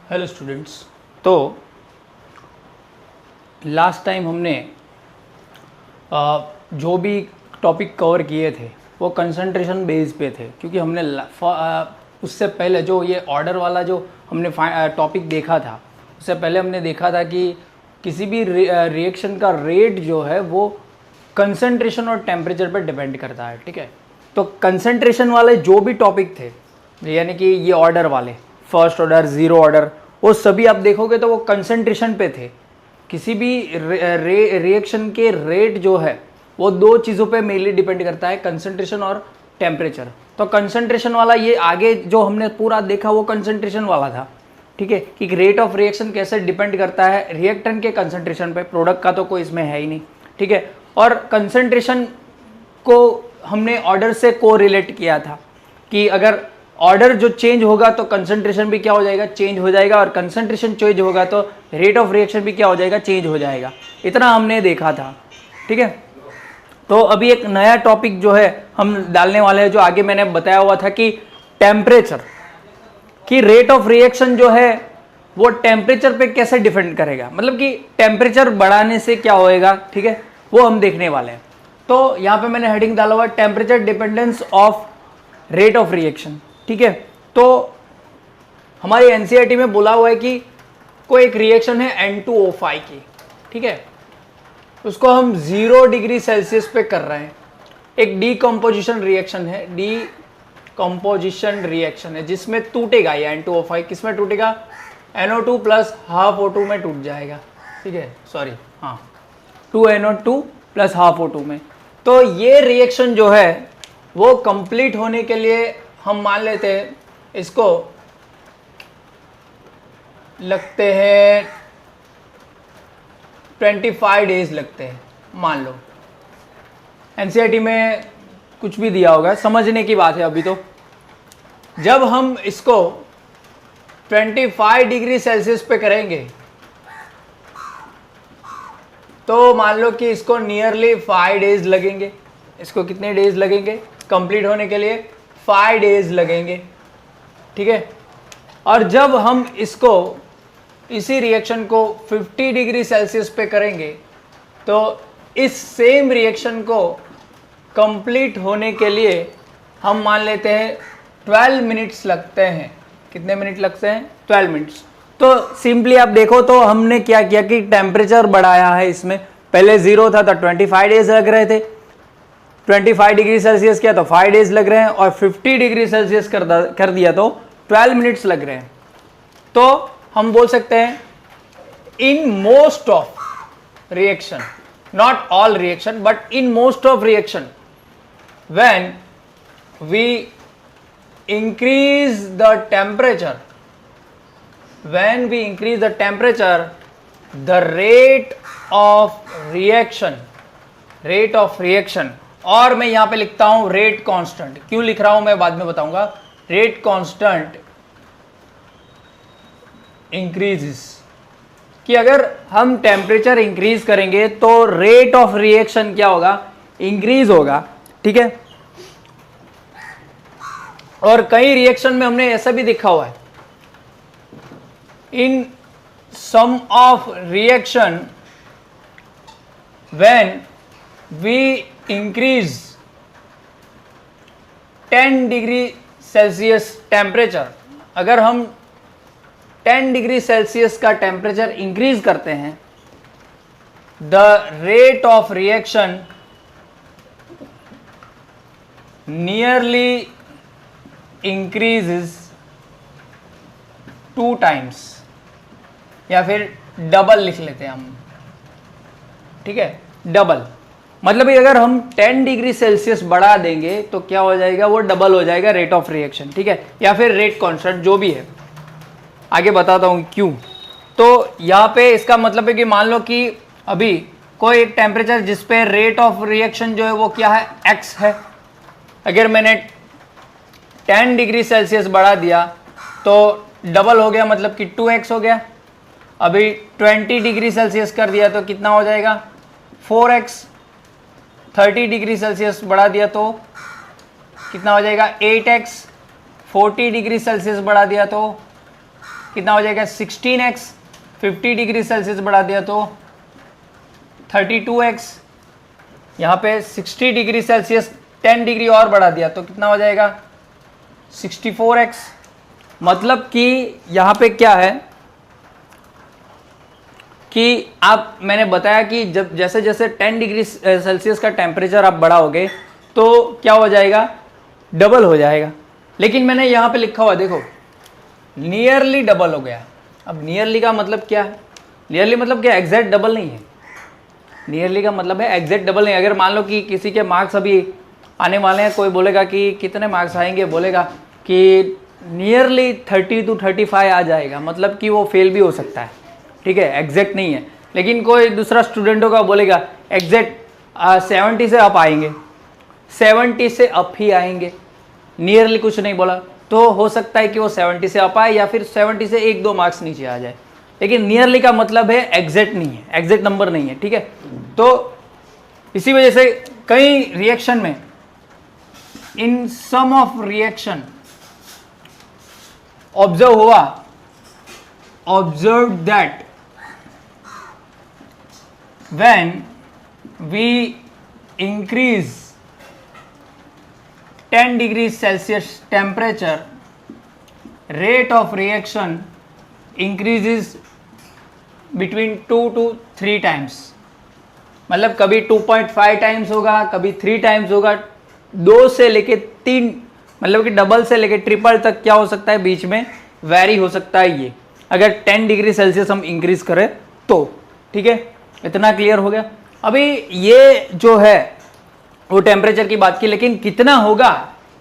Hello students. तो last time हमने जो भी टॉपिक कवर किए थे वो कंसंट्रेशन बेस पे थे, क्योंकि हमने उससे पहले जो ये ऑर्डर वाला जो हमने टॉपिक देखा था, उससे पहले हमने देखा था कि किसी भी रिएक्शन का रेट जो है वो कंसंट्रेशन और टेम्परेचर पर डिपेंड करता है। ठीक है, तो कंसंट्रेशन वाले जो भी टॉपिक थे, यानी कि ये ऑर्डर वाले फर्स्ट ऑर्डर, ज़ीरो ऑर्डर, वो सभी आप देखोगे तो वो कंसंट्रेशन पे थे। किसी भी रिएक्शन के रेट जो है वो दो चीज़ों पे मेनली डिपेंड करता है, कंसंट्रेशन और टेम्परेचर। तो कंसंट्रेशन वाला ये आगे जो हमने पूरा देखा वो कंसंट्रेशन वाला था। ठीक है, कि रेट ऑफ रिएक्शन कैसे डिपेंड करता है रिएक्टेंट के कंसंट्रेशन पे, प्रोडक्ट का तो कोई इसमें है ही नहीं। ठीक है, और कंसंट्रेशन को हमने ऑर्डर से को रिलेट किया था कि अगर ऑर्डर जो चेंज होगा तो कंसंट्रेशन भी क्या हो जाएगा, चेंज हो जाएगा, और कंसंट्रेशन चेंज होगा तो रेट ऑफ रिएक्शन भी क्या हो जाएगा, चेंज हो जाएगा। इतना हमने देखा था। ठीक है, तो अभी एक नया टॉपिक जो है हम डालने वाले हैं, जो आगे मैंने बताया हुआ था कि टेम्परेचर की रेट ऑफ रिएक्शन जो है वो टेम्परेचर पे कैसे डिपेंड करेगा, मतलब कि टेम्परेचर बढ़ाने से क्या होएगा। ठीक है, वो हम देखने वाले हैं। तो यहाँ पे मैंने हेडिंग डाला हुआ temperature dependence of rate of reaction. ठीक है, तो हमारी एनसीईआरटी में बोला हुआ है कि कोई एक रिएक्शन है N2O5 की। ठीक है, उसको हम 0 डिग्री सेल्सियस पे कर रहे हैं। एक डीकम्पोजिशन रिएक्शन है, डीकम्पोजिशन रिएक्शन है जिसमें टूटेगा ये N2O5। किस में टूटेगा, NO2 प्लस हाफ O2 में टूट जाएगा। ठीक है, सॉरी, हाँ, 2NO2 प्लस हाफ O2 में। तो ये रिएक्शन जो है वो कंप्लीट होने के लिए हम मान लेते हैं इसको लगते हैं 25 डेज लगते हैं, मान लो। एनसीईआरटी में कुछ भी दिया होगा, समझने की बात है अभी। तो जब हम इसको 25 डिग्री सेल्सियस पे करेंगे तो मान लो कि इसको नियरली 5 डेज लगेंगे। इसको कितने डेज लगेंगे कंप्लीट होने के लिए, 5 डेज लगेंगे। ठीक है, और जब हम इसको इसी रिएक्शन को 50 डिग्री सेल्सियस पे करेंगे तो इस सेम रिएक्शन को कंप्लीट होने के लिए हम मान लेते हैं 12 मिनट्स लगते हैं। कितने मिनट लगते हैं, 12 मिनट्स। तो सिंपली आप देखो तो हमने क्या किया कि टेम्परेचर बढ़ाया है। इसमें पहले 0 था तो 25 डेज लग रहे थे, 25 डिग्री सेल्सियस किया तो 5 डेज लग रहे हैं, और 50 डिग्री सेल्सियस कर दिया तो 12 मिनट्स लग रहे हैं। तो हम बोल सकते हैं in most of reaction, not all reaction but in most of reaction, when we increase the temperature, when we increase the temperature, the rate of reaction, और मैं यहां पे लिखता हूं रेट कांस्टेंट। क्यों लिख रहा हूं मैं बाद में बताऊंगा। रेट कांस्टेंट इंक्रीजेस, कि अगर हम टेम्परेचर इंक्रीज करेंगे तो रेट ऑफ रिएक्शन क्या होगा, इंक्रीज होगा। ठीक है, और कई रिएक्शन में हमने ऐसा भी देखा हुआ है, in some of reaction when we increase 10 degree Celsius temperature, अगर हम 10 डिग्री सेल्सियस का टेम्परेचर इंक्रीज करते हैं, the rate of reaction nearly increases 2 times, या फिर डबल लिख लेते हैं हम। ठीक है, डबल मतलब अगर हम 10 डिग्री सेल्सियस बढ़ा देंगे तो क्या हो जाएगा, वो डबल हो जाएगा रेट ऑफ रिएक्शन। ठीक है, या फिर रेट कांस्टेंट जो भी है, आगे बताता हूं क्यों। तो यहाँ पे इसका मतलब है कि मान लो कि अभी कोई एक टेम्परेचर जिस पे रेट ऑफ रिएक्शन जो है वो क्या है, x है। अगर मैंने 10 डिग्री सेल्सियस बढ़ा दिया तो डबल हो गया, मतलब कि 2x हो गया। अभी 20 डिग्री सेल्सियस कर दिया तो कितना हो जाएगा, 4x। 30 डिग्री सेल्सियस बढ़ा दिया तो कितना हो जाएगा, 8x। 40 डिग्री सेल्सियस बढ़ा दिया तो कितना हो जाएगा 16x, 50 डिग्री सेल्सियस बढ़ा दिया तो 32x, यहाँ पे 60 डिग्री सेल्सियस 10 डिग्री और बढ़ा दिया तो कितना हो जाएगा 64x। मतलब कि यहाँ पे क्या है कि मैंने बताया कि जब जैसे जैसे 10 डिग्री सेल्सियस का टेम्परेचर आप बढ़ाओगे तो क्या हो जाएगा, डबल हो जाएगा। लेकिन मैंने यहाँ पे लिखा हुआ देखो नियरली डबल हो गया। अब नियरली का मतलब क्या है, नियरली मतलब क्या, एग्जैक्ट डबल नहीं है। नियरली का मतलब है एग्जैक्ट डबल नहीं। अगर मान लो कि किसी के मार्क्स अभी आने वाले हैं, कोई बोलेगा कि कितने मार्क्स आएंगे, बोलेगा कि नियरली 30 to 35 आ जाएगा, मतलब कि वो फेल भी हो सकता है, ठीक है, एग्जैक्ट नहीं है। लेकिन कोई दूसरा स्टूडेंट होगा बोलेगा एग्जैक्ट 70 से अप आएंगे, 70 से अप ही आएंगे, नियरली कुछ नहीं बोला, तो हो सकता है कि वो 70 से अप आए या फिर 70 से 1-2 मार्क्स नीचे आ जाए। लेकिन नियरली का मतलब है एग्जैक्ट नहीं है, एग्जैक्ट नंबर नहीं है, ठीक है। तो इसी वजह से कई रिएक्शन में in some of reaction observe that when we increase 10 degrees Celsius temperature, rate of reaction increases between 2 to 3 times। मतलब कभी 2.5 टाइम्स होगा, कभी 3 टाइम्स होगा, 2 से लेके 3, मतलब कि डबल से लेके ट्रिपल तक क्या हो सकता है, बीच में वैरी हो सकता है ये, अगर 10 डिग्री सेल्सियस हम इंक्रीज करें तो, ठीक है। इतना क्लियर हो गया। अभी ये जो है वो टेम्परेचर की बात की, लेकिन कितना होगा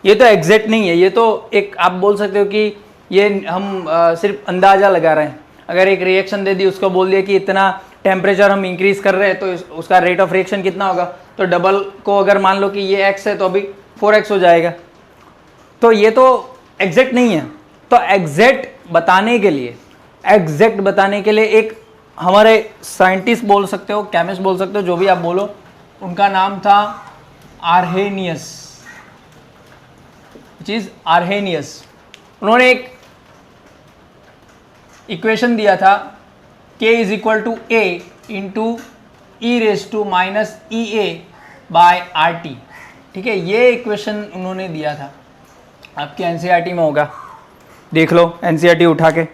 ये तो एग्जैक्ट नहीं है। ये तो एक आप बोल सकते हो कि ये हम सिर्फ अंदाजा लगा रहे हैं। अगर एक रिएक्शन दे दी, उसको बोल दिया कि इतना टेम्परेचर हम इंक्रीज कर रहे हैं तो उसका रेट ऑफ रिएक्शन कितना होगा, तो डबल को अगर मान लो कि ये x है तो अभी 4x हो जाएगा। तो ये तो एग्जैक्ट नहीं है। तो एग्जैक्ट बताने के लिए एक हमारे साइंटिस्ट बोल सकते हो, केमिस्ट बोल सकते हो, जो भी आप बोलो, उनका नाम था आर्हेनियस, चीज आर्हेनियस। उन्होंने एक इक्वेशन दिया था k is equal to a into e raise to minus E A by R T, ठीक है। ये इक्वेशन उन्होंने दिया था, आपके एनसीईआरटी में होगा, देख लो एनसीईआरटी उठा के।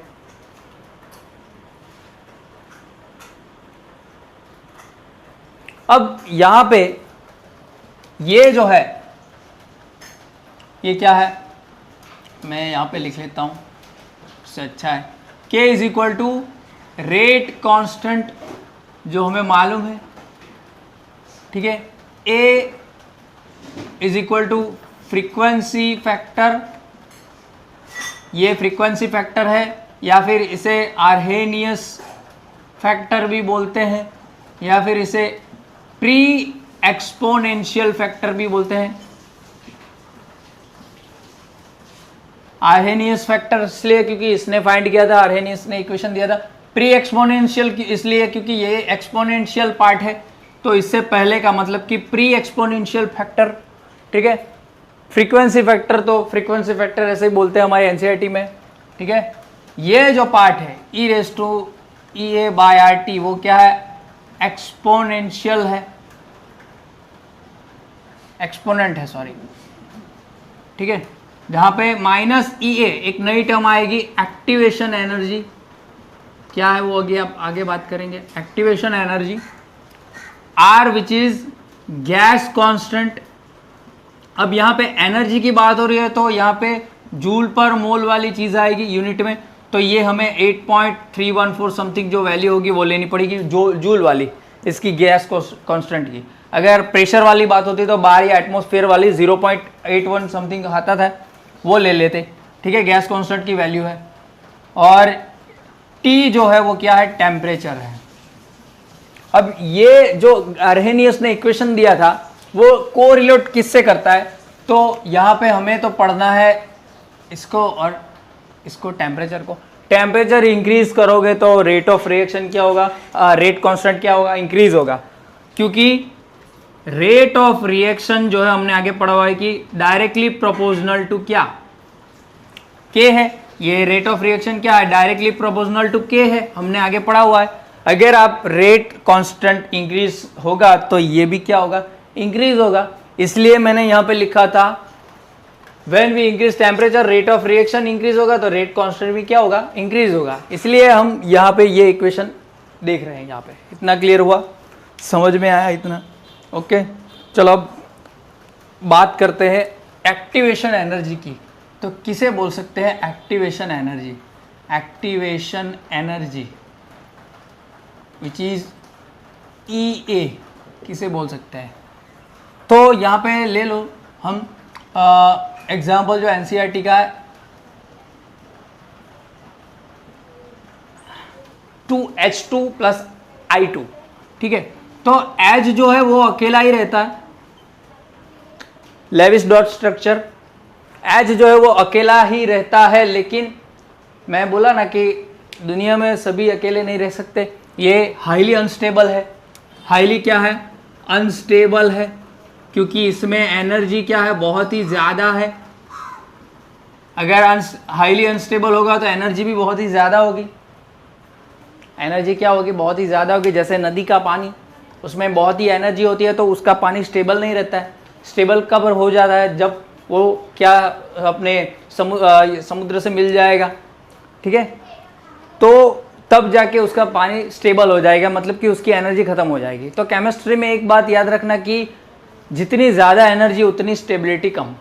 अब यहां पे ये जो है ये क्या है, मैं यहां पे लिख लेता हूं, इससे अच्छा है। k is equal to rate constant जो हमें मालूम है, ठीक है। a is equal to frequency factor, ये फ्रीक्वेंसी फैक्टर है, या फिर इसे आर्हेनियस फैक्टर भी बोलते हैं, या फिर इसे प्री एक्सपोनेंशियल फैक्टर भी बोलते हैं। आर्हेनियस फैक्टर इसलिए क्योंकि इसने फाइंड किया था, आर्हेनियस ने इक्वेशन दिया था। प्री एक्सपोनेंशियल इसलिए क्योंकि ये एक्सपोनेंशियल पार्ट है, तो इससे पहले का मतलब कि प्री एक्सपोनेंशियल फैक्टर, ठीक है। फ्रीक्वेंसी फैक्टर तो फ्रीक्वेंसी फैक्टर ऐसे ही बोलते हैं हमारे एनसीईआरटी में, ठीक है। ये जो पार्ट है e raise to e A by R T, वो क्या है, एक्सपोनेंशियल है, एक्सपोनेंट है, सॉरी, ठीक है। जहां पे माइनस ई ए एक नई टर्म आएगी, एक्टिवेशन एनर्जी, क्या है वो आगे बात करेंगे। Activation energy R which is gas constant. अब यहाँ पे एनर्जी की बात हो रही है तो यहाँ पे जूल पर मोल वाली चीज आएगी यूनिट में, तो ये हमें 8.314 समथिंग जो वैल्यू होगी वो लेनी पड़ेगी, जो जूल वाली इसकी गैस कांस्टेंट की। अगर प्रेशर वाली बात होती तो बाहर या एटमॉस्फेयर वाली 0.81 समथिंग आता था, वो ले लेते, ठीक है, गैस कांस्टेंट की वैल्यू है। और टी जो है वो क्या है, टेम्परेचर है। अब ये जो आर्हेनियस ने इक्वेशन दिया था वो कोरिलेट किससे करता है, तो यहाँ पे हमें तो पढ़ना है इसको और इसको, टेम्परेचर को। टेम्परेचर इंक्रीज करोगे तो रेट ऑफ रिएक्शन क्या होगा, रेट कांस्टेंट क्या होगा, इंक्रीज होगा, क्योंकि रेट ऑफ रिएक्शन जो है हमने आगे पढ़ा हुआ है कि डायरेक्टली प्रोपोर्शनल टू क्या, के है। ये रेट ऑफ रिएक्शन क्या है, डायरेक्टली प्रोपोर्शनल टू के है, हमने आगे पढ़ा हुआ है। अगर आप रेट कांस्टेंट इंक्रीज होगा तो ये भी क्या होगा, इंक्रीज होगा। इसलिए मैंने यहाँ पे लिखा था when we increase temperature rate of reaction increase होगा, तो रेट कांस्टेंट भी क्या होगा, इंक्रीज होगा। इसलिए हम यहाँ पे ये इक्वेशन देख रहे हैं। यहाँ पे इतना क्लियर हुआ, समझ में आया इतना? ओके, चलो अब बात करते हैं एक्टिवेशन एनर्जी की। तो किसे बोल सकते हैं activation energy? Activation energy which is EA किसे बोल सकते हैं? तो यहाँ पे ले लो हम एग्जाम्पल जो NCERT का है, 2H2 + I2, ठीक है। तो H जो है वो अकेला ही रहता है, लेविस डॉट स्ट्रक्चर, H जो है वो अकेला ही रहता है। लेकिन मैं बोला ना कि दुनिया में सभी अकेले नहीं रह सकते, ये हाईली अनस्टेबल है। हाईली क्या है, अनस्टेबल है, क्योंकि इसमें एनर्जी क्या है, बहुत ही ज़्यादा है। अगर हाईली अनस्टेबल होगा तो एनर्जी भी बहुत ही ज़्यादा होगी। एनर्जी क्या होगी, बहुत ही ज़्यादा होगी। जैसे नदी का पानी, उसमें बहुत ही एनर्जी होती है, तो उसका पानी स्टेबल नहीं रहता है। स्टेबल कब हो जाता है, जब वो क्या अपने समुद्र से मिल जाएगा, ठीक है, तो तब जाके उसका पानी स्टेबल हो जाएगा, मतलब कि उसकी एनर्जी ख़त्म हो जाएगी। तो केमिस्ट्री में एक बात याद रखना कि जितनी ज़्यादा एनर्जी उतनी स्टेबिलिटी कम,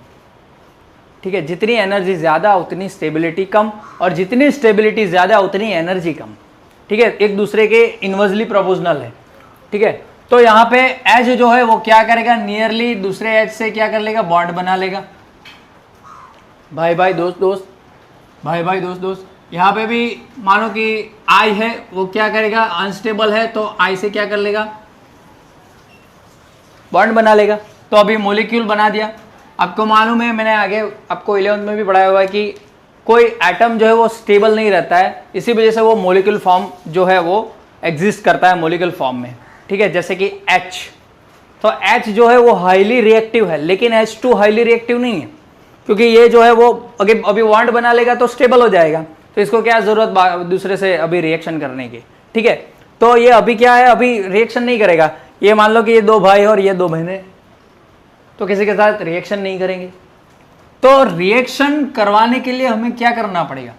ठीक है। जितनी एनर्जी ज़्यादा उतनी स्टेबिलिटी कम, और जितनी स्टेबिलिटी ज़्यादा उतनी एनर्जी कम, ठीक है। एक दूसरे के इनवर्सली प्रोपोर्शनल है, ठीक है। तो यहाँ पे एच जो है वो क्या करेगा, नियरली दूसरे एच से क्या कर लेगा, बॉन्ड बना लेगा। भाई भाई दोस्त दोस्त, भाई भाई दोस्त दोस्त, यहाँ पे भी मानो कि आई है, वो क्या करेगा, अनस्टेबल है, तो आई से क्या कर लेगा, बॉन्ड बना लेगा। तो अभी मोलिक्यूल बना दिया। आपको मालूम है, मैंने आगे आपको 11th में भी पढ़ाया हुआ है कि कोई एटम जो है वो स्टेबल नहीं रहता है, इसी वजह से वो मोलिक्यूल फॉर्म जो है वो एग्जिस्ट करता है मोलिक्यूल फॉर्म में, ठीक है। जैसे कि H, तो H जो है वो हाईली रिएक्टिव है, लेकिन H2 हाईली रिएक्टिव नहीं है, क्योंकि ये जो है वो अभी बॉन्ड बना लेगा तो स्टेबल हो जाएगा, तो इसको क्या ज़रूरत दूसरे से अभी रिएक्शन करने की, ठीक है। तो ये अभी क्या है, अभी रिएक्शन नहीं करेगा। ये मान लो कि ये 2 भाई और ये 2 बहनें, तो किसी के साथ रिएक्शन नहीं करेंगे। तो रिएक्शन करवाने के लिए हमें क्या करना पड़ेगा,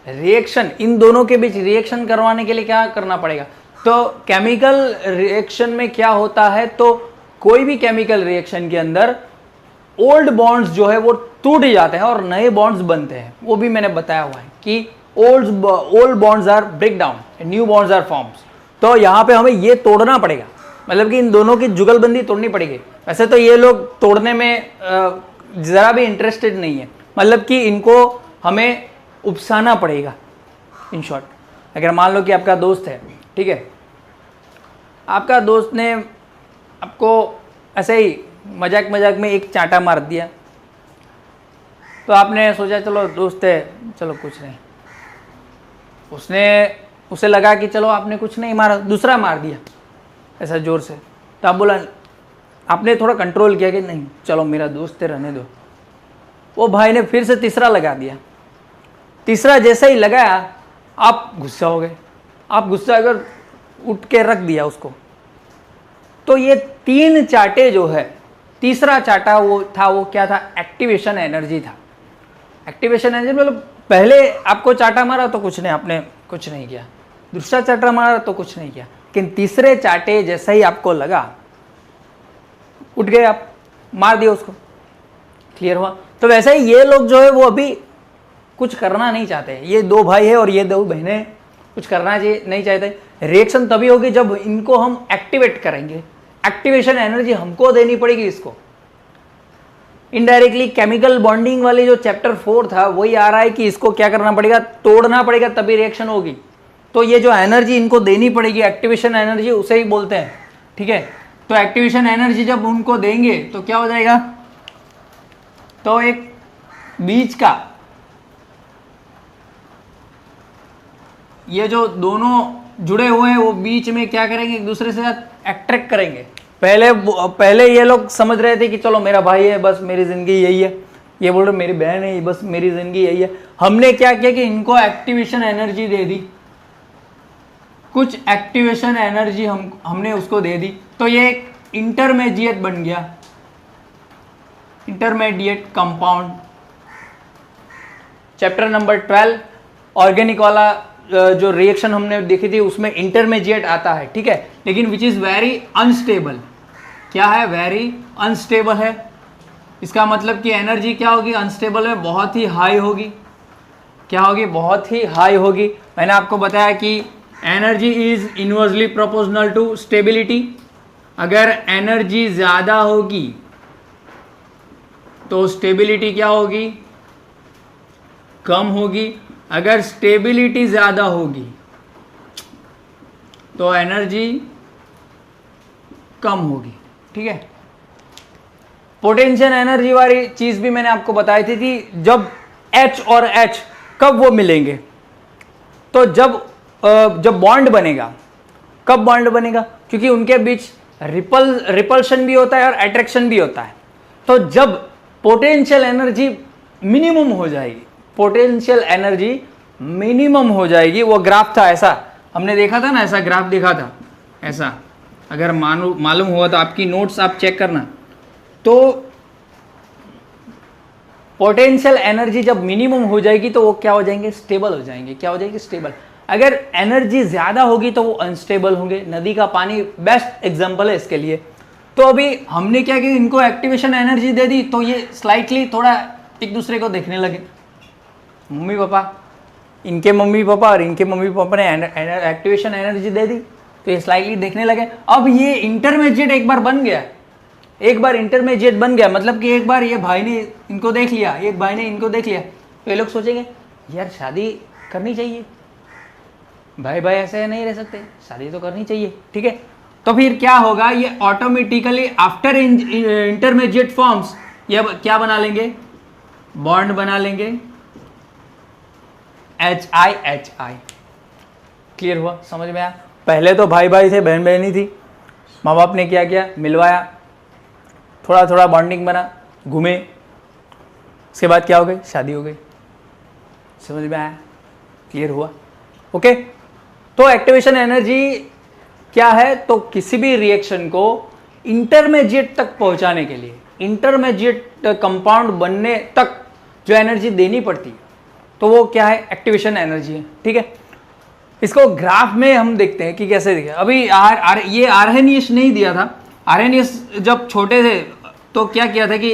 रिएक्शन इन दोनों के बीच रिएक्शन करवाने के लिए क्या करना पड़ेगा। तो केमिकल रिएक्शन में क्या होता है, तो कोई भी केमिकल रिएक्शन के अंदर ओल्ड बॉन्ड्स जो है वो टूट जाते हैं और नए बॉन्ड्स बनते हैं। वो भी मैंने बताया हुआ है कि old bonds are break down, new bonds are forms. तो यहाँ पे हमें ये तोड़ना पड़ेगा, मतलब कि इन दोनों की जुगलबंदी तोड़नी पड़ेगी। वैसे तो ये लोग तोड़ने में ज़रा भी इंटरेस्टेड नहीं है, मतलब कि इनको हमें उपसाना पड़ेगा। इन शॉर्ट, अगर मान लो कि आपका दोस्त है, ठीक है, आपका दोस्त ने आपको ऐसे ही मजाक मजाक में एक चांटा मार दिया, तो आपने सोचा चलो दोस्त है, चलो कुछ नहीं। उसे लगा कि चलो आपने कुछ नहीं मारा, दूसरा मार दिया ऐसा ज़ोर से, तो आप बोला, आपने थोड़ा कंट्रोल किया कि नहीं चलो मेरा दोस्त है रहने दो। वो भाई ने फिर से तीसरा लगा दिया। तीसरा जैसे ही लगाया आप गुस्सा हो गए, आप गुस्सा अगर उठ के रख दिया उसको। तो ये 3 चाटे जो है, तीसरा चाटा वो था, वो क्या था, एक्टिवेशन एनर्जी था। एक्टिवेशन एनर्जी मतलब पहले आपको चाटा मारा तो कुछ नहीं, आपने कुछ नहीं किया, दूसरा चाटा मारा तो कुछ नहीं किया, लेकिन तीसरे चाटे जैसे ही आपको लगा, उठ गए आप, मार दिया उसको। क्लियर हुआ? तो वैसे ही ये लोग जो है वो अभी कुछ करना नहीं चाहते। ये 2 भाई है और ये 2 बहनें कुछ करना नहीं चाहते। रिएक्शन तभी होगी जब इनको हम एक्टिवेट करेंगे। एक्टिवेशन एनर्जी हमको देनी पड़ेगी इसको। इनडायरेक्टली केमिकल बॉन्डिंग वाली जो चैप्टर 4 था वही आ रहा है कि इसको क्या करना पड़ेगा, तोड़ना पड़ेगा, तभी रिएक्शन होगी। तो ये जो एनर्जी इनको देनी पड़ेगी, एक्टिवेशन एनर्जी, उसे ही बोलते हैं, ठीक है। तो एक्टिवेशन एनर्जी जब उनको देंगे तो क्या हो जाएगा, तो एक बीच का ये जो दोनों जुड़े हुए हैं वो बीच में क्या करेंगे, एक दूसरे से साथ अट्रैक्ट करेंगे। पहले ये लोग समझ रहे थे कि चलो मेरा भाई है, बस मेरी ज़िंदगी यही है, ये बोल रहे मेरी बहन है, बस मेरी जिंदगी यही है। हमने क्या किया कि इनको एक्टिवेशन एनर्जी दे दी, कुछ एक्टिवेशन एनर्जी हमने उसको दे दी, तो ये एक इंटरमीडिएट बन गया, intermediate compound. Chapter number 12 organic वाला जो रिएक्शन हमने देखी थी उसमें इंटरमीडिएट आता है, ठीक है, लेकिन विच इज वेरी अनस्टेबल। क्या है? वेरी अनस्टेबल है। इसका मतलब कि एनर्जी क्या होगी? अनस्टेबल में बहुत ही हाई होगी। क्या होगी? बहुत ही हाई होगी। मैंने आपको बताया कि energy is inversely proportional to stability. अगर एनर्जी ज़्यादा होगी तो स्टेबिलिटी क्या होगी? कम होगी। अगर स्टेबिलिटी ज़्यादा होगी तो एनर्जी कम होगी, ठीक है। पोटेंशियल एनर्जी वाली चीज़ भी मैंने आपको बताई थी कि जब H और H कब वो मिलेंगे, तो जब बॉन्ड बनेगा। कब बॉन्ड बनेगा? क्योंकि उनके बीच रिपल्शन भी होता है और अट्रैक्शन भी होता है। तो जब पोटेंशियल एनर्जी मिनिमम हो जाएगी, पोटेंशियल एनर्जी मिनिमम हो जाएगी, वो ग्राफ था ऐसा, हमने देखा था ना, ऐसा ग्राफ देखा था ऐसा। अगर मालूम हुआ तो आपकी नोट्स आप चेक करना। तो पोटेंशियल एनर्जी जब मिनिमम हो जाएगी तो वो क्या हो जाएंगे? स्टेबल हो जाएंगे। क्या हो जाएगी? स्टेबल। अगर एनर्जी ज़्यादा होगी तो वो अनस्टेबल होंगे। नदी का पानी बेस्ट एग्जांपल है इसके लिए। तो अभी हमने क्या किया? इनको एक्टिवेशन एनर्जी दे दी तो ये स्लाइटली थोड़ा एक दूसरे को देखने लगे। मम्मी पापा, इनके मम्मी पापा और इनके मम्मी पापा ने एक्टिवेशन एनर्जी दे दी तो ये स्लाइटली देखने लगे। अब ये इंटरमीडिएट एक बार बन गया, एक बार इंटरमीडिएट बन गया, मतलब कि एक बार ये भाई ने इनको देख लिया, एक भाई ने इनको देख लिया, तो ये लोग सोचेंगे यार शादी करनी चाहिए, भाई भाई ऐसे नहीं रह सकते, शादी तो करनी चाहिए, ठीक है। तो फिर क्या होगा? ये ऑटोमेटिकली आफ्टर इंटरमीडिएट फॉर्म्स ये क्या बना लेंगे? बॉन्ड बना लेंगे, HI। क्लियर हुआ? समझ में आया? पहले तो भाई भाई थे, बहन बहनी थी, माँ बाप ने क्या किया? मिलवाया, थोड़ा थोड़ा बॉन्डिंग बना, घूमे, उसके बाद क्या हो गई? शादी हो गई। समझ में आया? क्लियर हुआ? ओके। तो एक्टिवेशन एनर्जी क्या है? तो किसी भी रिएक्शन को इंटरमीडिएट तक पहुंचाने के लिए, इंटरमीडिएट कंपाउंड बनने तक जो एनर्जी देनी पड़ती है, तो वो क्या है? एक्टिवेशन एनर्जी है, ठीक है। इसको ग्राफ में हम देखते हैं कि कैसे दिखे। अभी ये आर्हेनियस नहीं दिया था। आर्हेनियस जब छोटे थे तो क्या किया था कि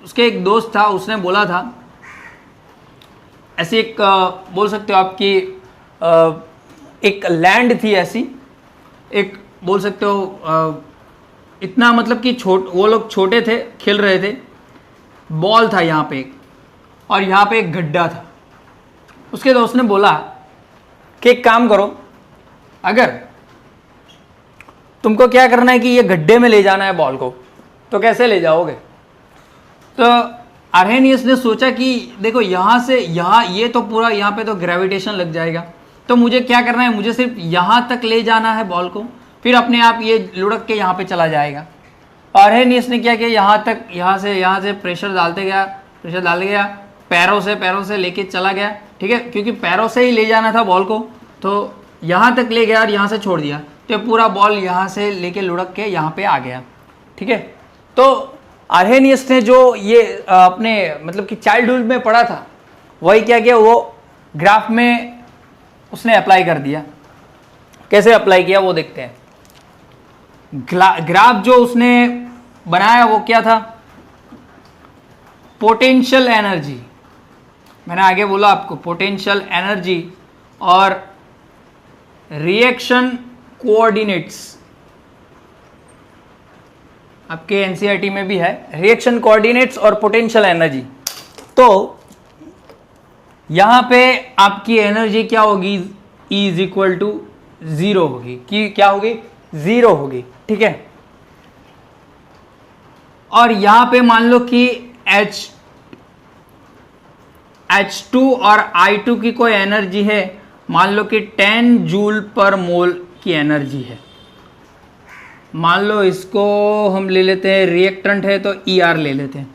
उसके एक दोस्त था, उसने बोला था ऐसी एक बोल सकते हो आपकी एक लैंड थी ऐसी, एक बोल सकते हो इतना, मतलब कि वो लोग छोटे थे, खेल रहे थे, बॉल था यहाँ पे और यहाँ पे एक गड्ढा था। उसके दोस्त ने बोला कि एक काम करो, अगर तुमको क्या करना है कि ये गड्ढे में ले जाना है बॉल को, तो कैसे ले जाओगे? तो आर्हेनियस ने सोचा कि देखो यहाँ से यहाँ, ये तो पूरा यहाँ पे तो ग्रेविटेशन लग जाएगा, तो मुझे क्या करना है? मुझे सिर्फ यहाँ तक ले जाना है बॉल को, फिर अपने आप ये लुढ़क के यहाँ पे चला जाएगा। आर्हेनियस ने क्या किया? यहाँ तक, यहाँ से प्रेशर डालते गया, पैरों से लेके चला गया, ठीक है, क्योंकि पैरों से ही ले जाना था बॉल को, तो यहाँ तक ले गया और यहाँ से छोड़ दिया, तो पूरा बॉल यहाँ से लेके लुढ़क के यहाँ पे आ गया, ठीक है। तो आर्हेनियस ने जो ये अपने मतलब कि चाइल्डहुड में पढ़ा था, वही क्या किया? वो ग्राफ में उसने अप्लाई कर दिया। कैसे अप्लाई किया वो देखते हैं। ग्राफ जो उसने बनाया वो क्या था? Potential energy. मैंने आगे बोला आपको पोटेंशियल एनर्जी और रिएक्शन कोऑर्डिनेट्स, आपके एनसीईआरटी में भी है, रिएक्शन कोऑर्डिनेट्स और पोटेंशियल एनर्जी। तो यहां पे आपकी एनर्जी क्या होगी? E इज इक्वल टू 0 होगी। कि क्या होगी? 0 होगी, ठीक है। और यहां पे मान लो कि H2 और I2 की कोई एनर्जी है, मान लो कि 10 जूल पर मोल की एनर्जी है। मान लो इसको हम ले लेते हैं, रिएक्टेंट है तो ER ले लेते हैं।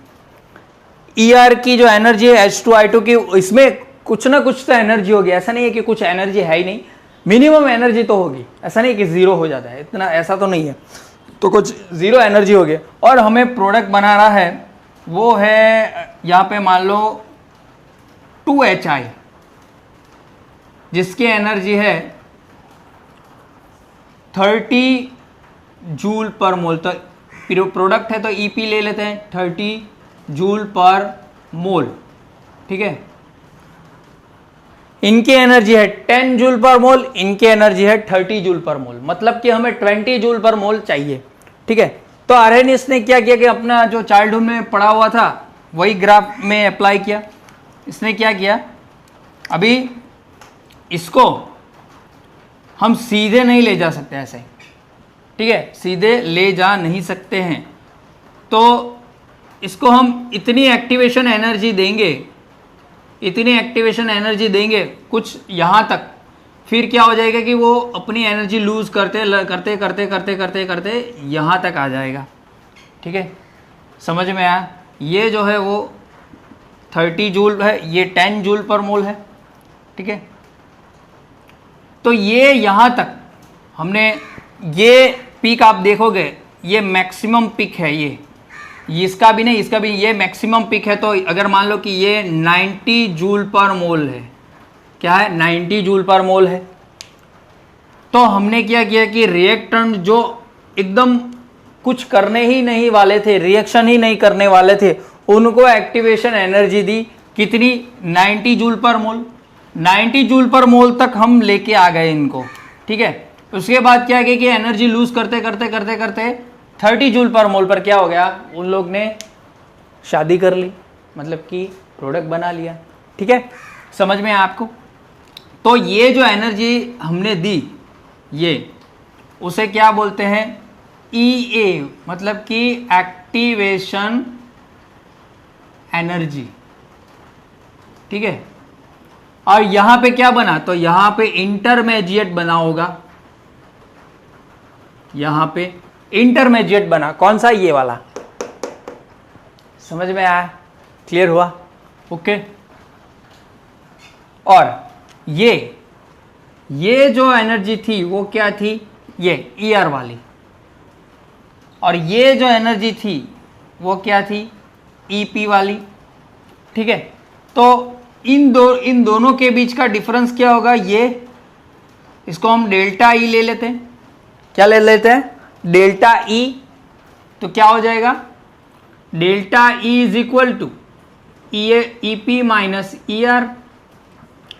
ER की जो एनर्जी है H2I2 की, इसमें कुछ ना कुछ तो एनर्जी होगी, ऐसा नहीं है कि कुछ एनर्जी है ही नहीं, मिनिमम एनर्जी तो होगी, ऐसा नहीं कि जीरो हो जाता है, इतना ऐसा तो नहीं है, तो कुछ जीरो एनर्जी होगी। और हमें प्रोडक्ट बनाना है, वो है यहाँ पे मान लो 2HI, जिसकी एनर्जी है 30 जूल पर मोल। तो प्रोडक्ट है तो EP ले लेते हैं 30 जूल पर मोल, ठीक है। इनकी एनर्जी है 10 जूल पर मोल, इनकी एनर्जी है 30 जूल पर मोल, मतलब कि हमें 20 जूल पर मोल चाहिए, ठीक है। तो आर्हेनियस ने क्या किया कि अपना जो चाइल्डहुड में पढ़ा हुआ था वही ग्राफ में अप्लाई किया। इसने क्या किया, अभी इसको हम सीधे नहीं ले जा सकते ऐसे, ठीक है, सीधे ले जा नहीं सकते हैं, तो इसको हम इतनी एक्टिवेशन एनर्जी देंगे, इतनी एक्टिवेशन एनर्जी देंगे कुछ यहाँ तक, फिर क्या हो जाएगा कि वो अपनी एनर्जी लूज करते करते करते करते करते करते यहाँ तक आ जाएगा, ठीक है। समझ में आया? ये जो है वो 30 जूल है, ये 10 जूल पर मोल है, ठीक है। तो ये यहाँ तक हमने, ये पीक आप देखोगे ये मैक्सिमम पीक है, ये इसका भी नहीं, इसका भी, ये मैक्सिमम पिक है। तो अगर मान लो कि ये 90 जूल पर मोल है, क्या है 90 जूल पर मोल है, तो हमने क्या किया कि रिएक्टेंट जो एकदम कुछ करने ही नहीं वाले थे, रिएक्शन ही नहीं करने वाले थे, उनको एक्टिवेशन एनर्जी दी, कितनी 90 जूल पर मोल, 90 जूल पर मोल तक हम लेके आ गए इनको, ठीक है। उसके बाद क्या किया कि एनर्जी लूज करते करते करते करते 30 जूल पर मोल पर क्या हो गया, उन लोग ने शादी कर ली, मतलब कि प्रोडक्ट बना लिया, ठीक है। समझ में आया आपको? तो ये जो एनर्जी हमने दी, ये उसे क्या बोलते हैं, EA, मतलब कि एक्टिवेशन एनर्जी, ठीक है। और यहां पे क्या बना, तो यहां पे इंटरमीडिएट बना होगा, यहां पे इंटरमीडिएट बना, कौन सा, ये वाला। समझ में आया? क्लियर हुआ? ओके। और ये जो एनर्जी थी वो क्या थी, ये ER वाली, और ये जो एनर्जी थी वो क्या थी, EP वाली, ठीक है। तो इन दोनों के बीच का डिफरेंस क्या होगा, ये, इसको हम डेल्टा E ले लेते हैं, क्या ले लेते हैं, डेल्टा E। तो क्या हो जाएगा, delta E is equal to EP minus ER,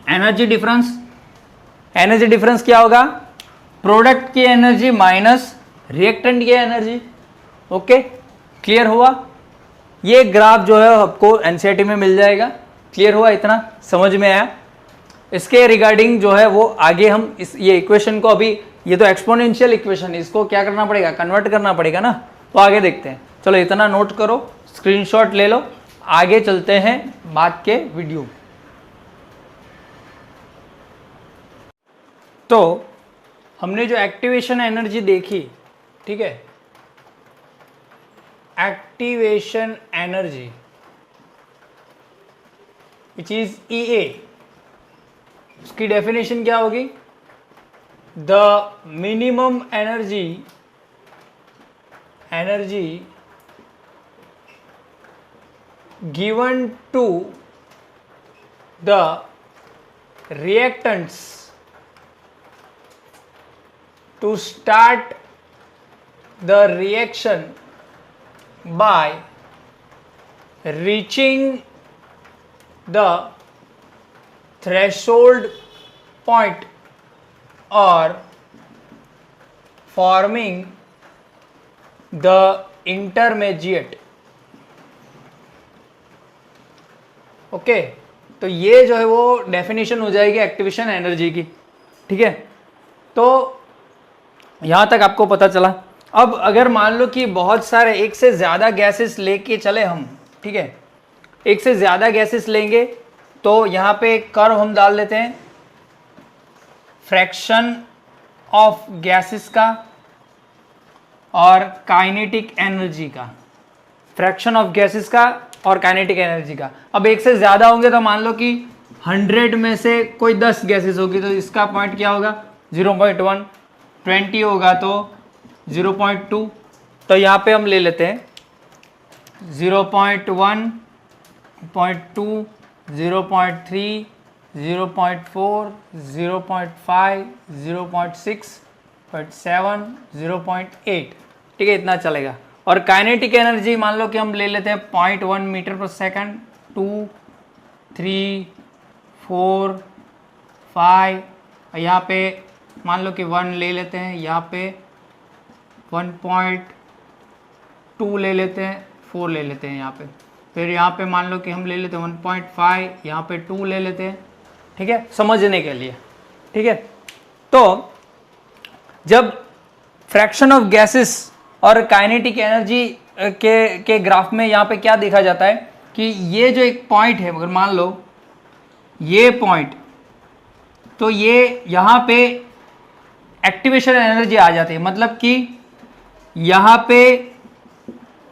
energy difference, energy difference क्या होगा, प्रोडक्ट की एनर्जी माइनस रिएक्टेंट की एनर्जी। ओके, क्लियर हुआ? ये ग्राफ जो है आपको एनसीईआरटी में मिल जाएगा। क्लियर हुआ? इतना समझ में आया? इसके रिगार्डिंग जो है वो आगे हम ये इक्वेशन को, अभी ये तो एक्सपोनेंशियल इक्वेशन, इसको क्या करना पड़ेगा, कन्वर्ट करना पड़ेगा ना, तो आगे देखते हैं। चलो इतना नोट करो, स्क्रीनशॉट ले लो, आगे चलते हैं बाद के वीडियो। तो हमने जो एक्टिवेशन एनर्जी देखी, ठीक है, activation energy which is EA, उसकी डेफिनेशन क्या होगी, the minimum energy given to the reactants to start the reaction by reaching the threshold point or forming the intermediate। Okay, तो ये जो है वो डेफिनेशन हो जाएगी एक्टिवेशन एनर्जी की। ठीक है, तो यहाँ तक आपको पता चला। अब अगर मान लो कि बहुत सारे एक से ज़्यादा गैसेस लेके चले हम, ठीक है, एक से ज़्यादा गैसेस लेंगे तो यहाँ पे कर्व हम डाल देते हैं फ्रैक्शन ऑफ गैसेस का और काइनेटिक एनर्जी का। फ्रैक्शन ऑफ गैसेस का और काइनेटिक एनर्जी का। अब एक से ज़्यादा होंगे तो मान लो कि 100 में से कोई 10 गैसेस होगी तो इसका पॉइंट क्या होगा 0.1, 20 होगा तो 0.2, तो यहाँ पे हम ले लेते हैं 0.1, 0.2, 0.3, 0.4, 0.5, 0.6, 0.7, 0.8, ठीक है, इतना चलेगा। और काइनेटिक एनर्जी मान लो कि हम ले लेते हैं 0.1 मीटर पर सेकंड, 2, 3, 4, 5, यहाँ पे मान लो कि 1 ले लेते हैं, यहाँ पे 1.2 ले लेते हैं, 4 ले लेते हैं यहाँ पे, फिर यहाँ पे मान लो कि हम ले लेते हैं 1.5, यहाँ पे 2 ले लेते हैं, ठीक है, समझने के लिए, ठीक है। तो जब फ्रैक्शन ऑफ गैसेस और काइनेटिक एनर्जी के ग्राफ में यहाँ पे क्या देखा जाता है कि ये जो एक पॉइंट है, अगर मान लो ये पॉइंट, तो ये यहाँ पे एक्टिवेशन एनर्जी आ जाती है, मतलब कि यहाँ पे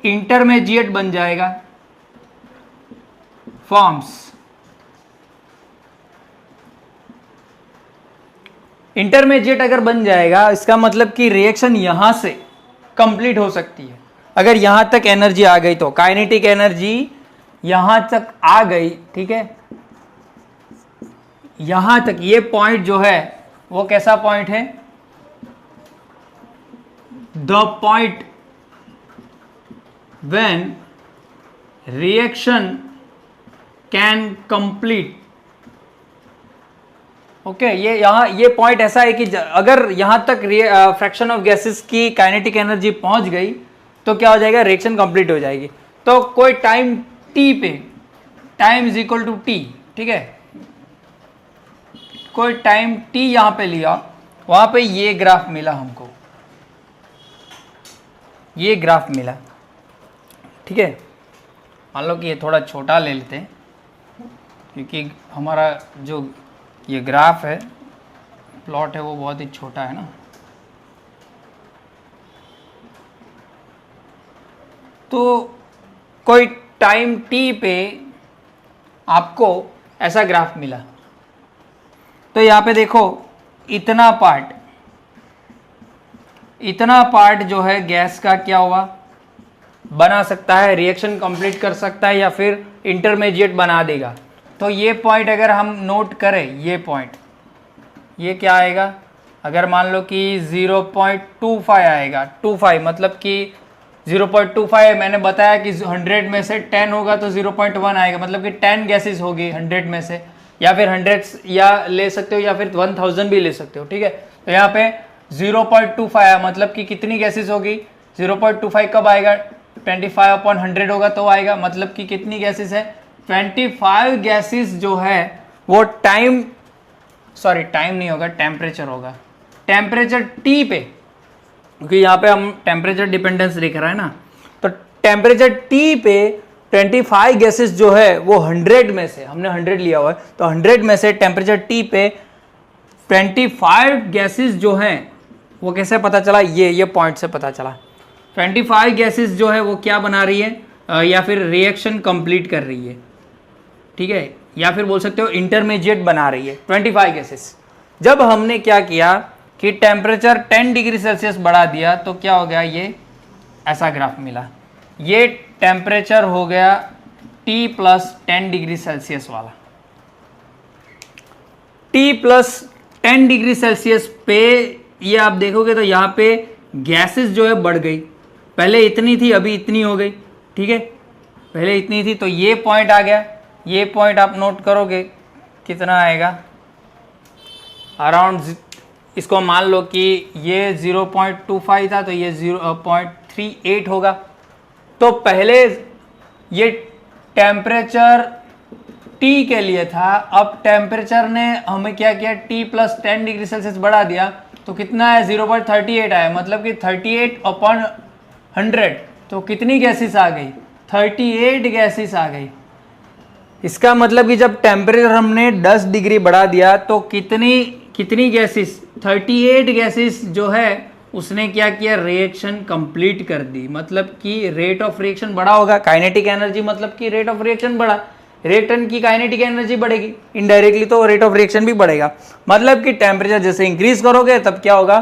इंटरमीडिएट बन जाएगा, फॉर्म्स। इंटरमीडिएट अगर बन जाएगा इसका मतलब कि रिएक्शन यहां से कंप्लीट हो सकती है। अगर यहां तक एनर्जी आ गई तो काइनेटिक एनर्जी यहां तक आ गई, ठीक है, यहां तक, ये पॉइंट जो है वो कैसा पॉइंट है, the point when reaction can complete. Okay, ये पॉइंट ऐसा है कि अगर यहां तक फ्रैक्शन ऑफ गैसेस की काइनेटिक एनर्जी पहुंच गई तो क्या हो जाएगा, रिएक्शन कंप्लीट हो जाएगी। तो कोई टाइम टी पे, time is equal to T, ठीक है, कोई टाइम टी यहां पे लिया, वहां पे ये ग्राफ मिला हमको, ये ग्राफ मिला, ठीक है। मान लो कि ये थोड़ा छोटा ले लेते हैं क्योंकि हमारा जो ये ग्राफ है, प्लॉट है, वो बहुत ही छोटा है ना। तो कोई टाइम टी पे आपको ऐसा ग्राफ मिला, तो यहाँ पे देखो इतना पार्ट जो है गैस का क्या हुआ, बना सकता है, रिएक्शन कंप्लीट कर सकता है या फिर इंटरमीडिएट बना देगा। तो ये पॉइंट अगर हम नोट करें, ये पॉइंट, ये क्या आएगा, अगर मान लो कि 0.25 आएगा, 25 मतलब कि 0.25, मैंने बताया कि 100 में से 10 होगा तो 0.1 आएगा, मतलब कि 10 गैसेस होगी 100 में से, या फिर 100 या ले सकते हो या फिर 1000 भी ले सकते हो, ठीक है। तो यहाँ पे 0.25 आया, मतलब कि कितनी गैसेस होगी, 0.25 कब आएगा, 25/100 होगा तो आएगा, मतलब कि कितनी गैसेस है, 25 गैसेस जो है वो टाइम नहीं होगा, टेम्परेचर होगा, टेम्परेचर टी पे, क्योंकि यहाँ पे हम टेम्परेचर डिपेंडेंस दिख रहा है ना। तो टेम्परेचर टी पे 25 गैसेस जो है वो 100 में से, हमने 100 लिया हुआ है, तो 100 में से टेम्परेचर टी पे 25 गैसेस जो हैं वो कैसे पता चला, ये पॉइंट से पता चला। 25 गैसेस जो है वो क्या बना रही है, या फिर रिएक्शन कंप्लीट कर रही है, ठीक है, या फिर बोल सकते हो इंटरमीडिएट बना रही है 25 गैसेस। जब हमने क्या किया कि टेम्परेचर 10 डिग्री सेल्सियस बढ़ा दिया तो क्या हो गया, ये ऐसा ग्राफ मिला, ये टेम्परेचर हो गया T + 10 डिग्री सेल्सियस वाला। T + 10 डिग्री सेल्सियस पे ये आप देखोगे तो यहाँ पे गैसेस जो है बढ़ गई, पहले इतनी थी अभी इतनी हो गई, ठीक है, पहले इतनी थी, तो ये पॉइंट आ गया, ये पॉइंट आप नोट करोगे कितना आएगा, अराउंड, इसको मान लो कि ये 0.25 था तो ये 0.38 होगा। तो पहले ये टेम्परेचर T के लिए था, अब टेम्परेचर ने हमें क्या किया, T + 10 डिग्री सेल्सियस बढ़ा दिया, तो कितना है, 0.38 आया, मतलब कि 38/100, तो कितनी गैसेस आ गई, 38 गैसेस आ गई। इसका मतलब कि जब टेम्परेचर हमने 10 डिग्री बढ़ा दिया तो कितनी गैसेस, 38 गैसेस जो है उसने क्या किया, रिएक्शन कंप्लीट कर दी, मतलब कि रेट ऑफ रिएक्शन बढ़ा होगा, काइनेटिक एनर्जी मतलब कि रेट ऑफ रिएक्शन बढ़ा, रिएक्टेंट की काइनेटिक एनर्जी बढ़ेगी, इनडायरेक्टली तो रेट ऑफ रिएक्शन भी बढ़ेगा। मतलब कि टेम्परेचर जैसे इंक्रीज करोगे तब क्या होगा,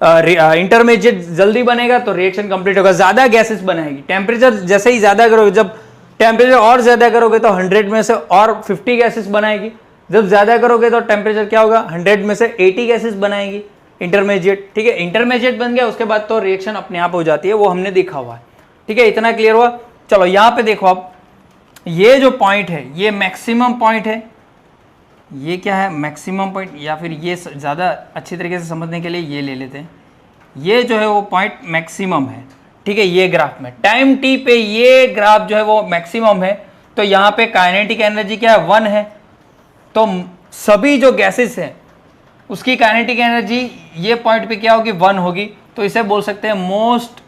इंटरमीडिएट जल्दी बनेगा तो रिएक्शन कंप्लीट होगा, ज्यादा गैसेस बनाएगी। टेम्परेचर जैसे ही ज्यादा करोगे, जब टेम्परेचर और ज्यादा करोगे तो 100 में से और 50 गैसेस बनाएगी, जब ज्यादा करोगे तो टेम्परेचर क्या होगा, 100 में से 80 गैसेस बनाएगी इंटरमीडिएट। ठीक है, इंटरमीडिएट बन गया उसके बाद तो रिएक्शन अपने आप हो जाती है, वो हमने देखा हुआ है। ठीक है, इतना क्लियर हुआ। चलो यहाँ पे देखो आप, ये जो पॉइंट है ये मैक्सिमम पॉइंट है, ये क्या है, मैक्सिमम पॉइंट, या फिर ये ज़्यादा अच्छी तरीके से समझने के लिए ये ले लेते हैं, ये जो है वो पॉइंट मैक्सिमम है। ठीक है, ये ग्राफ में टाइम टी पे ये ग्राफ जो है वो मैक्सिमम है, तो यहाँ पे काइनेटिक एनर्जी क्या है, 1 है। तो सभी जो गैसेस हैं उसकी काइनेटिक एनर्जी ये पॉइंट पे क्या होगी, 1 होगी। तो इसे बोल सकते हैं मोस्ट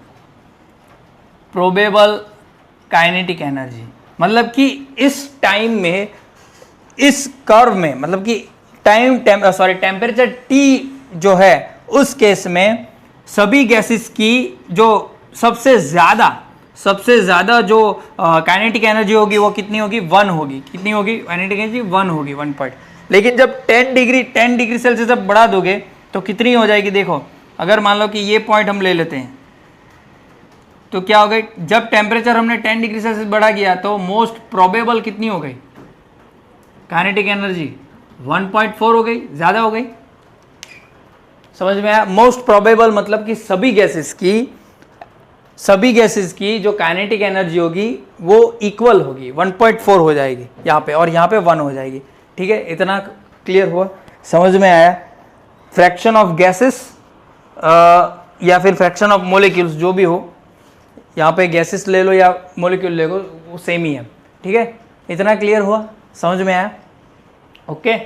प्रोबेबल काइनेटिक एनर्जी। मतलब कि इस टाइम में, इस कर्व में, मतलब कि टेम्परेचर टी जो है उस केस में सभी गैसेस की जो सबसे ज्यादा जो काइनेटिक एनर्जी होगी वो कितनी होगी, 1 होगी। कितनी होगी काइनेटिक एनर्जी, 1 होगी, 1 पॉइंट। लेकिन जब 10 डिग्री सेल्सियस जब बढ़ा दोगे तो कितनी हो जाएगी, देखो अगर मान लो कि ये पॉइंट हम ले लेते हैं तो क्या हो गई, जब टेम्परेचर हमने 10 डिग्री सेल्सियस बढ़ा गया तो मोस्ट प्रोबेबल कितनी हो गई काइनेटिक एनर्जी, 1.4 हो गई, ज्यादा हो गई। समझ में आया? मोस्ट प्रोबेबल मतलब कि सभी गैसेस की जो काइनेटिक एनर्जी होगी वो इक्वल होगी, 1.4 हो जाएगी यहाँ पे, और यहाँ पे 1 हो जाएगी। ठीक है, इतना क्लियर हुआ, समझ में आया? फ्रैक्शन ऑफ गैसेस या फिर फ्रैक्शन ऑफ मोलिक्यूल्स जो भी हो, यहाँ पे गैसेस ले लो या मोलिक्यूल ले लो, वो सेम ही है। ठीक है, इतना क्लियर हुआ, समझ में आया? ओके,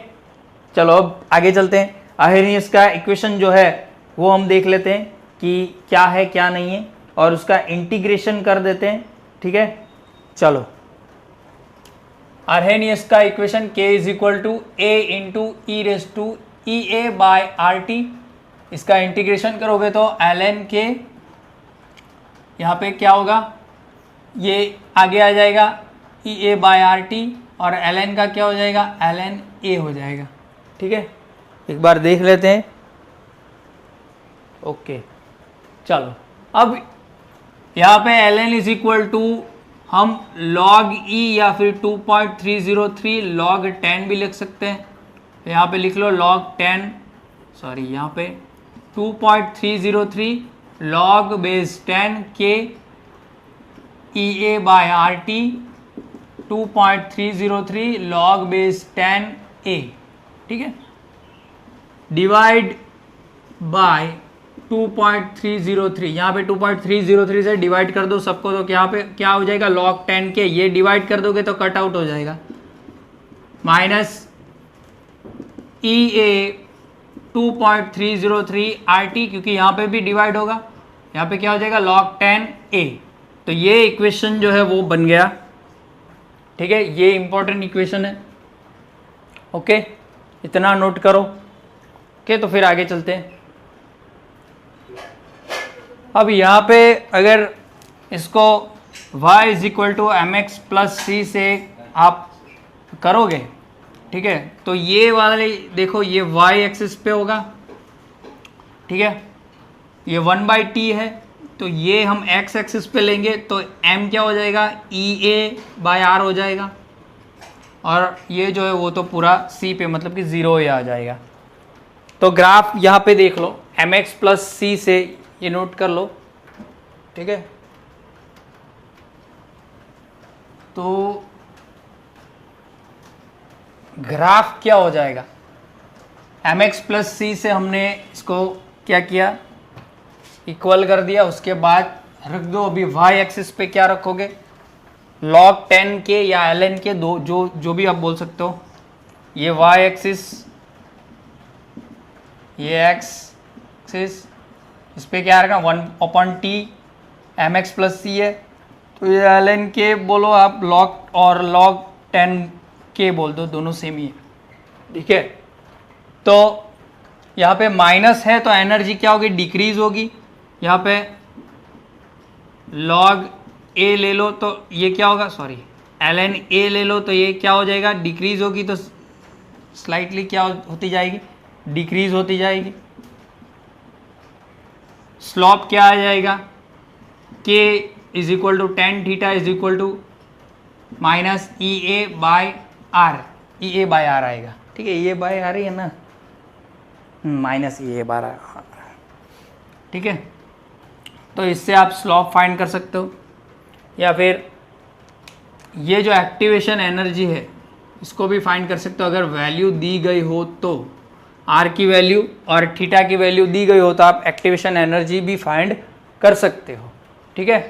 चलो अब आगे चलते हैं। आर्हेनियस का इक्वेशन जो है वो हम देख लेते हैं कि क्या है क्या नहीं है, और उसका इंटीग्रेशन कर देते हैं। ठीक है, चलो आर्हेनियस का equation k is equal to a into e raise to e A by R T. इसका इंटीग्रेशन करोगे तो ln k, यहाँ पे क्या होगा, ये आगे आ जाएगा ई ए बाय आर टी, और ln का क्या हो जाएगा, ln a हो जाएगा। ठीक है, एक बार देख लेते हैं। ओके, चलो अब यहाँ पे ln इज इक्वल टू हम log e या फिर 2.303 log 10 भी लिख सकते हैं। यहाँ पे लिख लो log 10, सॉरी यहाँ पे 2.303 log base 10 k E A by R T, 2.303 log base 10 a। ठीक है, डिवाइड बाय 2.303, यहाँ पे 2.303 से डिवाइड कर दो सबको, तो यहाँ पे क्या हो जाएगा, log 10 के, ये डिवाइड कर दोगे तो कट आउट हो जाएगा, minus E A 2.303 R T, क्योंकि यहाँ पे भी डिवाइड होगा, यहाँ पे क्या हो जाएगा log 10 a। तो ये इक्वेशन जो है वो बन गया। ठीक है, ये इंपॉर्टेंट इक्वेशन है। ओके, इतना नोट करो। ओके, तो फिर आगे चलते हैं। अब यहाँ पे अगर इसको y is equal to m x plus c से आप करोगे, ठीक है, तो ये वाले देखो ये y एक्सिस पे होगा। ठीक है, ये 1/t है, तो ये हम x एक्सिस पे लेंगे तो m क्या हो जाएगा, ई ए बाय आर हो जाएगा, और ये जो है वो तो पूरा c पे मतलब कि 0 ही आ जाएगा। तो ग्राफ यहाँ पे देख लो, एम एक्स प्लस सी से ये नोट कर लो। ठीक है, तो ग्राफ क्या हो जाएगा, एम एक्स प्लस सी से हमने इसको क्या किया, इक्वल कर दिया। उसके बाद रख दो अभी y एक्सिस पे क्या रखोगे, log 10 के या ln के, दो जो भी आप बोल सकते हो। ये y एक्सिस, ये x एक्सिस, इस पे क्या रखना 1/t एम एक्स प्लस सी है, तो ये ln के बोलो आप, log और log 10 के बोल दो, दोनों सेम ही है। ठीक है, तो यहाँ पे माइनस है तो एनर्जी क्या होगी, डिक्रीज होगी। यहाँ पे लॉग ए ले लो तो ये क्या होगा, सॉरी ln ए ले लो तो ये क्या हो जाएगा, डिक्रीज होगी, तो स्लाइटली क्या होती जाएगी, डिक्रीज होती जाएगी। स्लॉप क्या आ जाएगा, k is equal to tan theta is equal to minus E A by R, E A by R आएगा, ठीक है, ये बाय आ रही है ना, माइनस ई ए बार, ठीक है। तो इससे आप स्लॉप फाइंड कर सकते हो, या फिर ये जो एक्टिवेशन एनर्जी है इसको भी फाइंड कर सकते हो। अगर वैल्यू दी गई हो तो आर की वैल्यू और थीटा की वैल्यू दी गई हो तो आप एक्टिवेशन एनर्जी भी फाइंड कर सकते हो, ठीक है।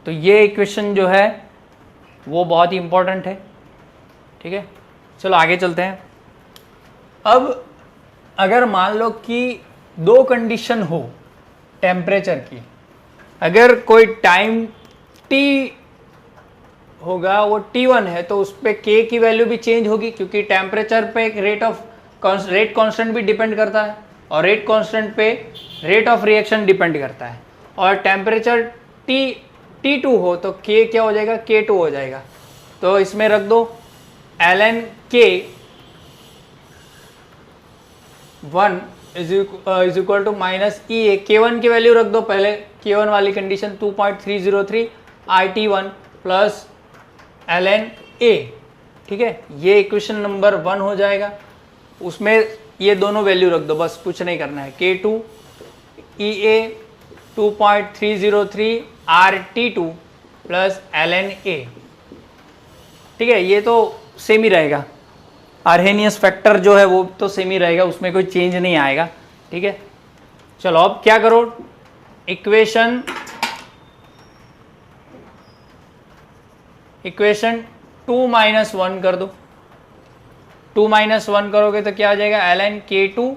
तो ये इक्वेशन जो है वो बहुत ही इंपॉर्टेंट है, ठीक है। चलो आगे चलते हैं। अब अगर मान लो कि दो कंडीशन हो टेम्परेचर की, अगर कोई टाइम t होगा वो t1 है तो उस पर k की वैल्यू भी चेंज होगी, क्योंकि टेम्परेचर पे रेट कांस्टेंट भी डिपेंड करता है और रेट कांस्टेंट पे रेट ऑफ रिएक्शन डिपेंड करता है। और टेम्परेचर t2 हो तो k क्या हो जाएगा, k2 हो जाएगा। तो इसमें रख दो ln k 1 is equal to minus E A, k1 की वैल्यू रख दो पहले, k1 वाली condition 2.303 RT1 plus ln a, ठीक है, ये इक्वेशन नंबर 1 हो जाएगा। उसमें ये दोनों वैल्यू रख दो, बस कुछ नहीं करना है। k2 E A 2.303 RT2 plus ln a, ठीक है, ये तो सेम ही रहेगा। आर्हेनियस फैक्टर जो है वो तो सेम ही रहेगा, उसमें कोई चेंज नहीं आएगा, ठीक है। चलो अब क्या करो, इक्वेशन 2 माइनस 1 कर दो। 2 माइनस 1 करोगे तो क्या आ जाएगा, ln k2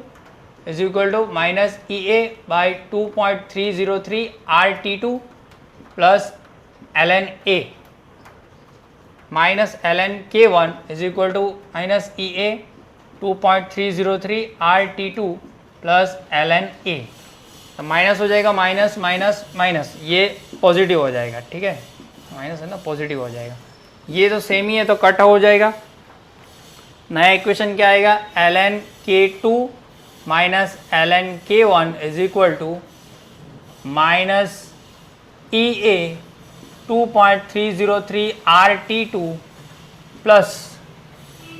is equal to minus E A by 2.303 RT2 plus ln a minus ln k1 is equal to minus E A 2.303 RT2 plus ln a। तो माइनस हो जाएगा, माइनस माइनस माइनस, ये positive हो जाएगा, ठीक है, minus है ना, पॉजिटिव हो जाएगा। ये तो सेम ही है तो कट हो जाएगा। नया इक्वेशन क्या आएगा, ln k2 minus ln k1 is equal to minus E A 2.303 RT2 plus,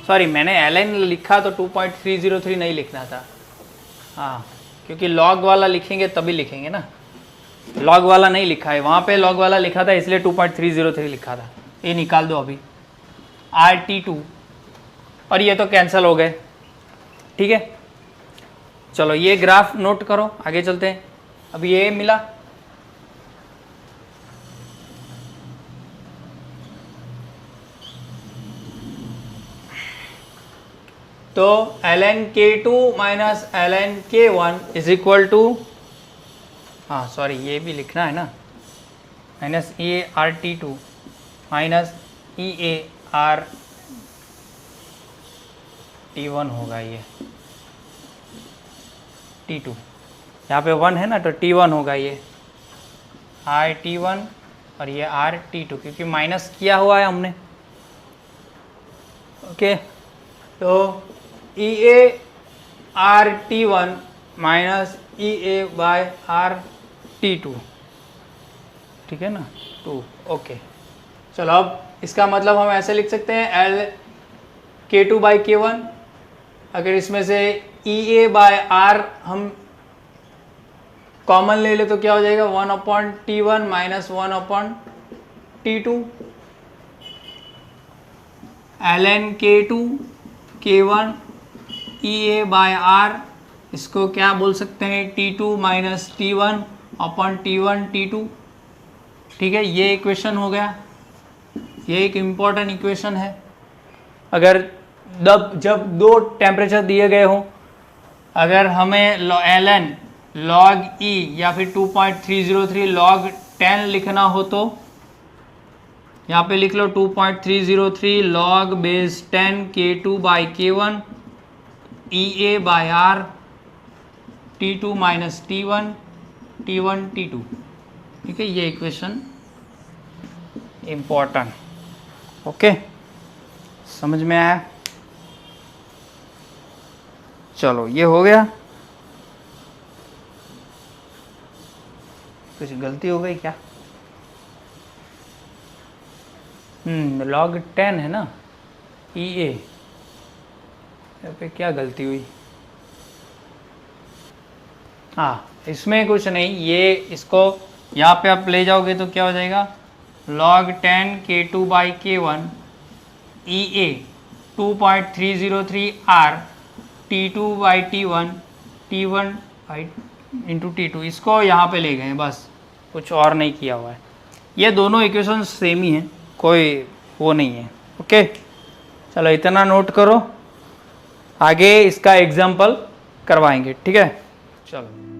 sorry मैंने ln लिखा तो 2.303 नहीं लिखना था, हाँ, क्योंकि लॉग वाला लिखेंगे तभी लिखेंगे ना, लॉग वाला नहीं लिखा है, वहाँ पे लॉग वाला लिखा था इसलिए 2.303 लिखा था। ये निकाल दो अभी, RT2 और ये तो कैंसिल हो गए, ठीक है। चलो ये ग्राफ नोट करो, आगे चलते हैं। अब ये मिला, तो ln k2 minus ln k1 is equal to, हाँ सॉरी ये भी लिखना है ना, माइनस ई ए आर टी टू माइनस ई ए आर टी वन होगा, ये टी टू, यहाँ पे 1 है ना तो t1 होगा, ये आर टी वन और ये आर टी टू, क्योंकि माइनस किया हुआ है हमने, ओके। तो e A R T one minus E A by R T two, ठीक है ना, 2, ओके। चलो अब इसका मतलब हम ऐसे लिख सकते हैं एल के टू बाई के वन, अगर इसमें से ई ए बाय आर हम कॉमन ले ले तो क्या हो जाएगा, 1/T1 minus 1/T2 ln K2 K1 E A by R, इसको क्या बोल सकते हैं, T2 माइनस T1/T1 T2, ठीक है। ये इक्वेशन हो गया, ये एक इम्पॉर्टेंट इक्वेशन है। अगर जब दो टेम्परेचर दिए गए हों, अगर हमें ln log e या फिर 2.303 log 10 लिखना हो तो यहाँ पे लिख लो 2.303 log base 10 K2 by K1 E A by R T2 minus T1 T1 T2। ठीक है, ये इक्वेशन इम्पोर्टेंट। ओके, समझ में आया? चलो ये हो गया। कुछ गलती हो गई क्या? log 10 है ना, EA, यहाँ पे क्या गलती हुई? हाँ, इसमें कुछ नहीं, ये इसको यहाँ पे आप ले जाओगे तो क्या हो जाएगा, log 10 K2 by K1 EA 2.303 R T2 by T1 T1 by into T2, इसको यहाँ पे ले गए हैं, बस कुछ और नहीं किया हुआ है। ये दोनों इक्वेशन सेम ही हैं, कोई वो नहीं है। ओके, चलो इतना नोट करो, आगे इसका एग्जाम्पल करवाएंगे। ठीक है, चलो।